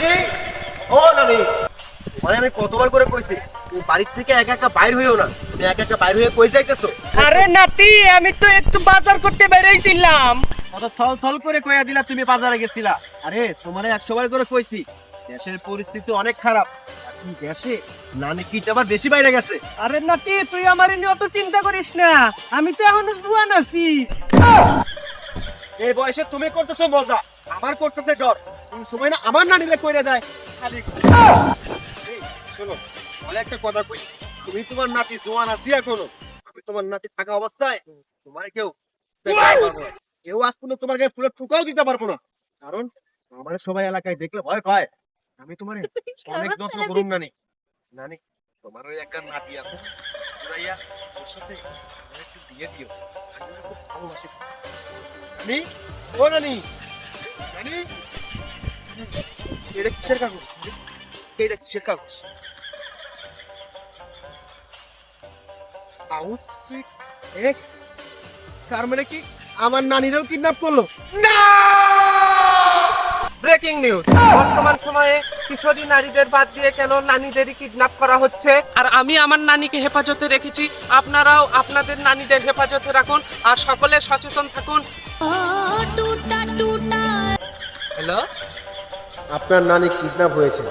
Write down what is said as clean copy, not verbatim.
নানি, ও নানি, মানে আমি কতবার করে কইছি তুমি বাড়ির থেকে একা একা বাইর হইও না। তুমি একা একা বাইর হয়ে কই যাইতেছো? আরে নাতি, আমি তো একটু বাজার করতে বেরিয়েছিলাম। কত থল থল করে কইয়া দিলা তুমি বাজারে গেছিলা। আরে তোমারে 100 বার করে কইছি দেশের পরিস্থিতি অনেক খারাপ। এখন দেশে নানি কিট আবার বেশি বাইরে গেছে। আরে নাতি, তুই আমার নিয়ে অত চিন্তা করিস না, আমি তো এখনো জুয়ান আছি। এই বয়সে তুমি করতেছো মজা, আমার করতেছে ডর। তুমি সময় না আমার নানিরে কইরা দেয় খালি। এই শোনো, বলে একটা কথা কই, তুমি তোমার নাতি জোয়ান আছি এখনো। আমি তোমার নাতি থাকা অবস্থায় তোমার কেউ দেখাতে পারবো না। কেউ আজ পর্যন্ত তোমার গায়ে ফুলের ঠোকাও দিতে পারবো না, কারণ আমার সবাই এলাকায় দেখলে ভয় পায়। আমি তোমার অনেক যত্ন করুন নানি। নানি, তোমার ওই একটা নাতি আছে সুরাইয়া, ওর সাথে আমার একটু বিয়ে দিও। আমি ওকে খুব ভালোবাসি। নানি, ও নানি, নানি, এটা কিসের কাগজ? এটা কিসের কাগজ? আউটফিট এক্স, তার মানে কি আমার নানিরও কিডন্যাপ করলো? না! ব্রেকিং নিউজ, বর্তমান সময়ে কিশোরী নারীদের বাদ দিয়ে কেন নারীদেরই কিডন্যাপ করা হচ্ছে। আর আমি আমার নানিকে হেফাজতে রেখেছি, আপনারাও আপনাদের নারীদের হেফাজতে রাখুন আর সকলে সচেতন থাকুন। टूटा टूटा হ্যালো, আপনার নানি কিডন্যাপ হয়েছে।